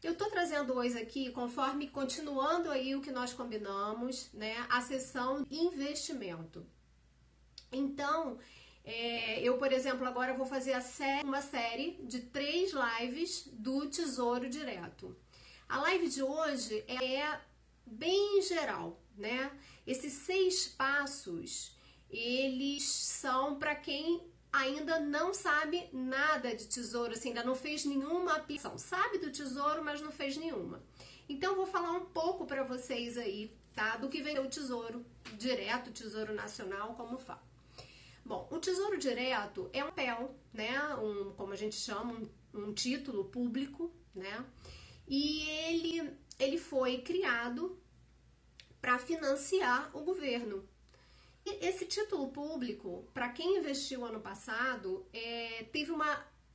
Eu tô trazendo hoje aqui, conforme continuando aí o que nós combinamos, né, a sessão investimento. Então, eu, por exemplo, agora vou fazer uma série de 3 lives do Tesouro Direto. A live de hoje é bem geral, né? Esses 6 passos, eles são para quem ainda não sabe nada de tesouro, assim, ainda não fez nenhuma aplicação. Sabe do tesouro, mas não fez nenhuma. Então, eu vou falar um pouco para vocês aí, tá? Do que vem o Tesouro Direto, Tesouro Nacional, como fala. Bom, o Tesouro Direto é um papel, né? Como a gente chama, um título público, né? E ele foi criado para financiar o governo. E esse título público, para quem investiu ano passado, teve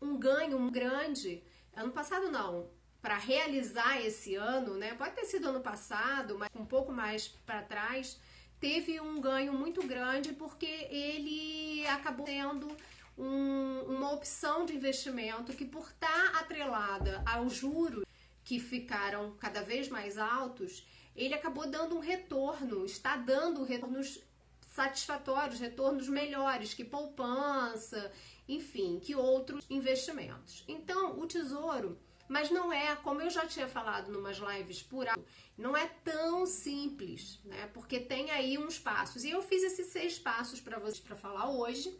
um ganho grande. Ano passado não, para realizar esse ano, né? Pode ter sido ano passado, mas um pouco mais para trás, teve um ganho muito grande porque ele acabou tendo uma opção de investimento que, por estar atrelada aos juros que ficaram cada vez mais altos, ele acabou dando um retorno, está dando retornos satisfatórios, retornos melhores que poupança, enfim, que outros investimentos. Então, o Tesouro, mas não é, como eu já tinha falado em umas lives por alto, não é tão simples, né? Porque tem aí uns passos. E eu fiz esses 6 passos para vocês para falar hoje.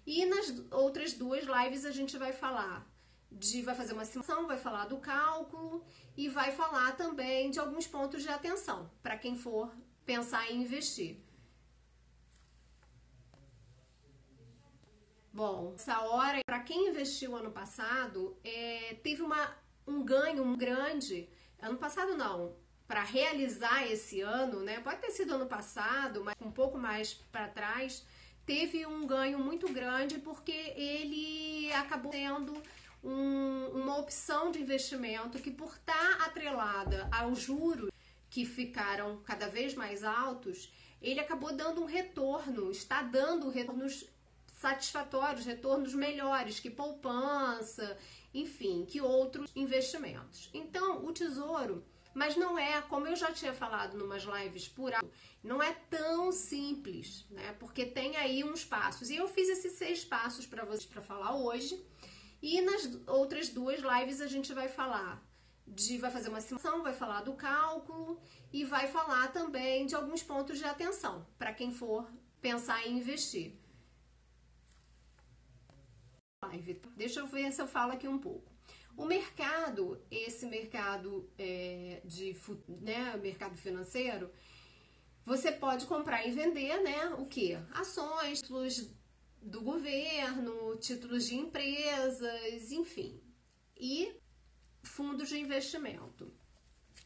E nas outras 2 lives a gente vai falar vai fazer uma simulação, vai falar do cálculo e vai falar também de alguns pontos de atenção para quem for pensar em investir. Bom, essa hora, para quem investiu ano passado, teve um ganho grande. Ano passado não, para realizar esse ano, né? Pode ter sido ano passado, mas um pouco mais para trás, teve um ganho muito grande porque ele acabou tendo uma opção de investimento que, por estar atrelada aos juros que ficaram cada vez mais altos, ele acabou dando um retorno, está dando retornos satisfatórios, retornos melhores que poupança, enfim, que outros investimentos. Então, o Tesouro, mas não é, como eu já tinha falado em umas lives por alto, não é tão simples, né? Porque tem aí uns passos. E eu fiz esses 6 passos para vocês para falar hoje. E nas outras 2 lives a gente vai falar vai fazer uma simulação, vai falar do cálculo e vai falar também de alguns pontos de atenção para quem for pensar em investir. Deixa eu ver se eu falo aqui um pouco. O mercado, esse mercado mercado financeiro, você pode comprar e vender, né? O que? Ações, títulos do governo, títulos de empresas, enfim, e fundos de investimento.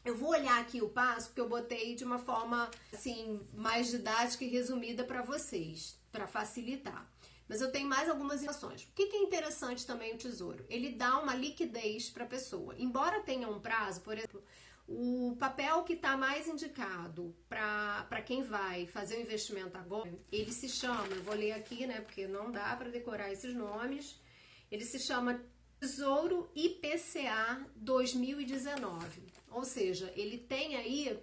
Eu vou olhar aqui o passo porque eu botei de uma forma assim mais didática e resumida para vocês, para facilitar. Mas eu tenho mais algumas informações. O que é interessante também o Tesouro? Ele dá uma liquidez para a pessoa. Embora tenha um prazo, por exemplo, o papel que está mais indicado para quem vai fazer o investimento agora, ele se chama, eu vou ler aqui, né, porque não dá para decorar esses nomes, ele se chama Tesouro IPCA 2019. Ou seja, ele tem aí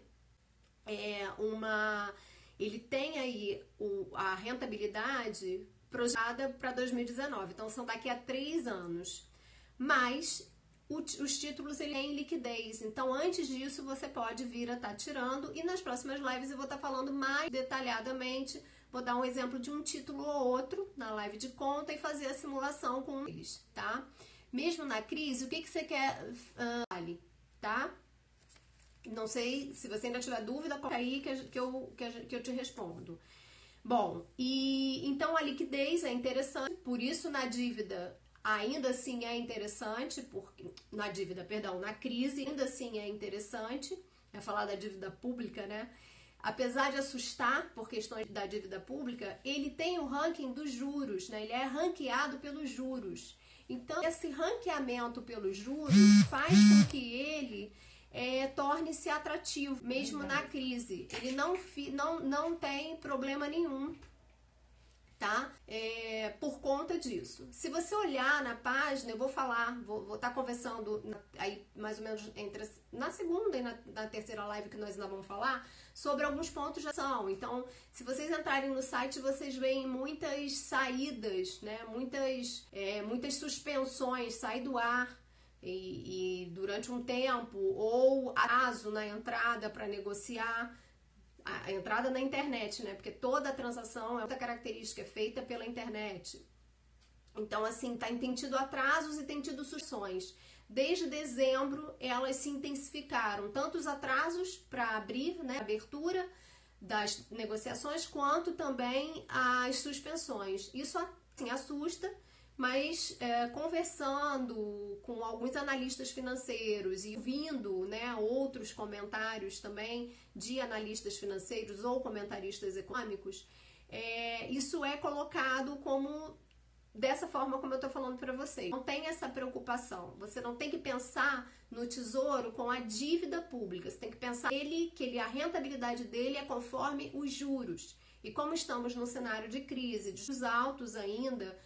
a rentabilidade projetada para 2019. Então, são daqui a 3 anos. Mas os títulos ele têm liquidez. Então, antes disso, você pode vir a estar tirando. E nas próximas lives eu vou estar falando mais detalhadamente. Vou dar um exemplo de um título ou outro na live de conta e fazer a simulação com eles, tá? Mesmo na crise, o que você quer, tá? Não sei, se você ainda tiver dúvida, coloca aí que eu te respondo. Bom, e então a liquidez é interessante, por isso na dívida ainda assim é interessante, na crise ainda assim é interessante, é falar da dívida pública, né? Apesar de assustar por questões da dívida pública, ele tem o ranking dos juros, né? Ele é ranqueado pelos juros. Então, esse ranqueamento pelos juros faz com que ele torne-se atrativo, mesmo na crise. Ele não tem problema nenhum tá? Por conta disso. Se você olhar na página, eu vou falar, vou estar conversando aí mais ou menos na segunda e na terceira live que nós ainda vamos falar sobre alguns pontos de ação. Então, se vocês entrarem no site, vocês veem muitas saídas, né? Muitas suspensões, sai do ar e durante um tempo, ou atraso na entrada para negociar. A entrada na internet, né? Porque toda a transação é outra característica, é feita pela internet. Então, assim, tem tido atrasos e tem tido suspensões. Desde dezembro, elas se intensificaram. Tanto os atrasos para abrir, né? A abertura das negociações, quanto também as suspensões. Isso, assim, assusta, mas conversando com alguns analistas financeiros e ouvindo, né, outros comentários também de analistas financeiros ou comentaristas econômicos, isso é colocado como dessa forma como eu estou falando para vocês. Não tem essa preocupação. Você não tem que pensar no Tesouro com a dívida pública. Você tem que pensar que a rentabilidade dele é conforme os juros. E como estamos num cenário de crise, de juros altos ainda,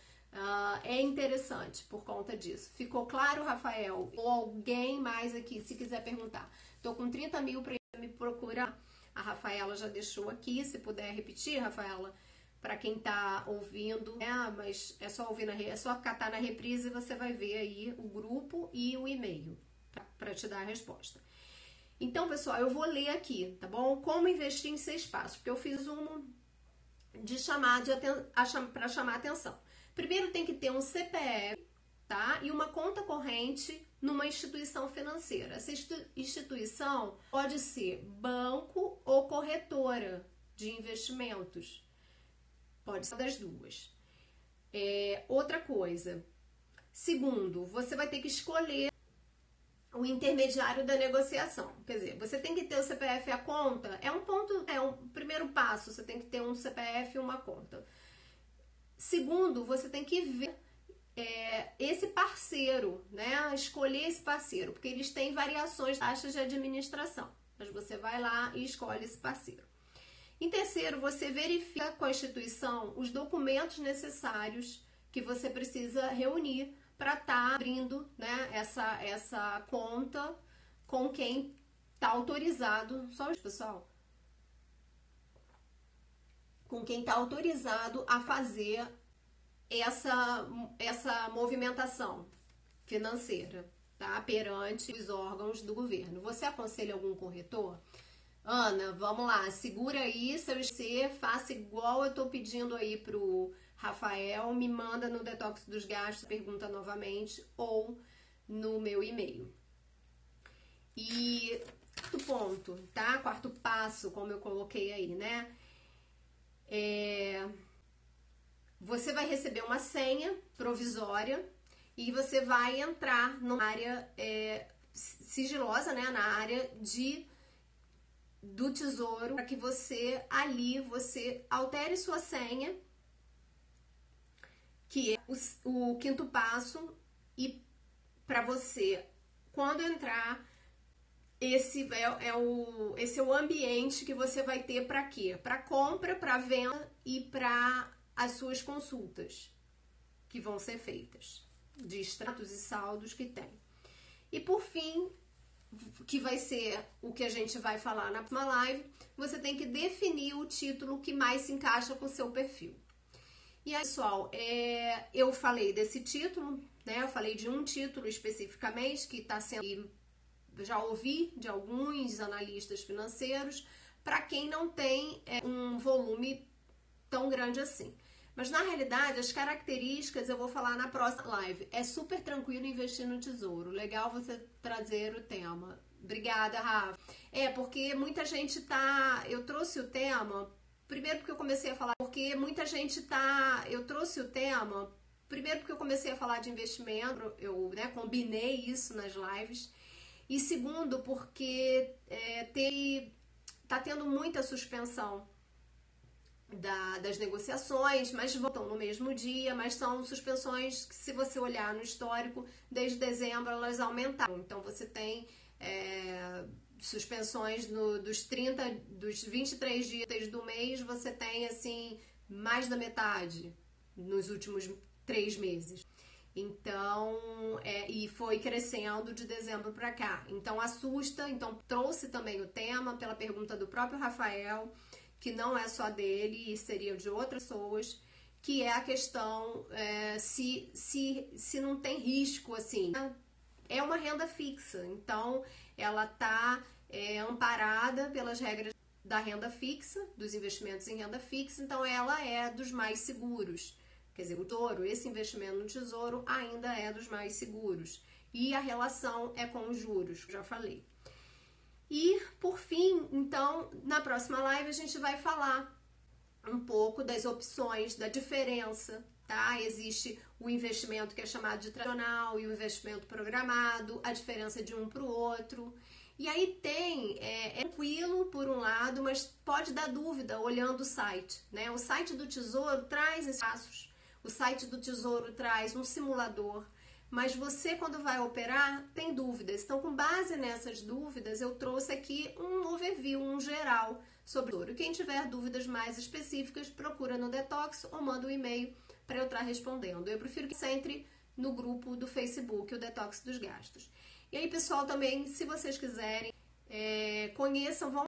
é interessante por conta disso. Ficou claro, Rafael? Ou alguém mais aqui, se quiser perguntar. Estou com 30 mil para me procurar. A Rafaela já deixou aqui. Se puder repetir, Rafaela, para quem está ouvindo, mas é só ouvir é só catar na reprise e você vai ver aí o grupo e o e-mail para te dar a resposta. Então, pessoal, eu vou ler aqui, tá bom? Como investir em 6 passos, porque eu fiz um de para chamar a atenção. Primeiro tem que ter um CPF, tá? E uma conta corrente numa instituição financeira. Essa instituição pode ser banco ou corretora de investimentos. Pode ser das duas. Outra coisa. Segundo, você vai ter que escolher o intermediário da negociação. Quer dizer, você tem que ter o CPF e a conta. É um primeiro passo. Você tem que ter um CPF e uma conta. Segundo, você tem que ver esse parceiro, né? Escolher esse parceiro, porque eles têm variações de taxas de administração. Mas você vai lá e escolhe esse parceiro. Em terceiro, você verifica com a instituição os documentos necessários que você precisa reunir para estar abrindo, né, essa conta com quem está autorizado. Só isso, pessoal. Com quem está autorizado a fazer essa movimentação financeira, tá? Perante os órgãos do governo. Você aconselha algum corretor? Ana, vamos lá, segura aí, seu IC, faça igual eu tô pedindo aí pro Rafael, me manda no Detox dos Gastos, pergunta novamente, ou no meu e-mail. E quarto ponto, tá? Quarto passo, como eu coloquei aí, né? Você vai receber uma senha provisória e você vai entrar numa área sigilosa, né? Na área do Tesouro, para que você altere sua senha, que é o quinto passo, e para você, quando entrar, esse é o ambiente que você vai ter para quê? Para compra, para venda e para as suas consultas que vão ser feitas, de extratos e saldos que tem. E por fim, que vai ser o que a gente vai falar na próxima live, você tem que definir o título que mais se encaixa com o seu perfil. E aí, pessoal, eu falei desse título, né? Eu falei de um título especificamente que está sendo, já ouvi de alguns analistas financeiros, para quem não tem um volume tão grande assim. Mas na realidade, as características eu vou falar na próxima live. É super tranquilo investir no Tesouro. Legal você trazer o tema. Obrigada, Rafa. Porque muita gente tá... Eu trouxe o tema... Primeiro porque eu comecei a falar... Eu trouxe o tema... Primeiro porque eu comecei a falar de investimento. Eu combinei isso nas lives. E segundo porque tá tendo muita suspensão das negociações, mas voltam no mesmo dia, mas são suspensões que, se você olhar no histórico, desde dezembro elas aumentaram. Então você tem suspensões dos 23 dias do mês, você tem assim mais da metade nos últimos 3 meses. Então, e foi crescendo de dezembro para cá. Então, assusta. Então, trouxe também o tema pela pergunta do próprio Rafael, que não é só dele e seria de outras pessoas, que é a questão se não tem risco, assim. É uma renda fixa, então ela está amparada pelas regras da renda fixa, dos investimentos em renda fixa, então ela é dos mais seguros. Quer dizer, o Tesouro, esse investimento no Tesouro ainda é dos mais seguros. E a relação é com os juros, já falei. E, por fim, então, na próxima live a gente vai falar um pouco das opções, da diferença, tá? Existe o investimento que é chamado de tradicional e o investimento programado, a diferença de um para o outro. E aí é tranquilo por um lado, mas pode dar dúvida olhando o site, né? O site do Tesouro traz esses passos. O site do Tesouro traz um simulador, mas você, quando vai operar, tem dúvidas. Então, com base nessas dúvidas, eu trouxe aqui um overview, um geral sobre o Tesouro. Quem tiver dúvidas mais específicas, procura no Detox ou manda um e-mail para eu estar respondendo. Eu prefiro que você entre no grupo do Facebook, o Detox dos Gastos. E aí, pessoal, também, se vocês quiserem, conheçam, vão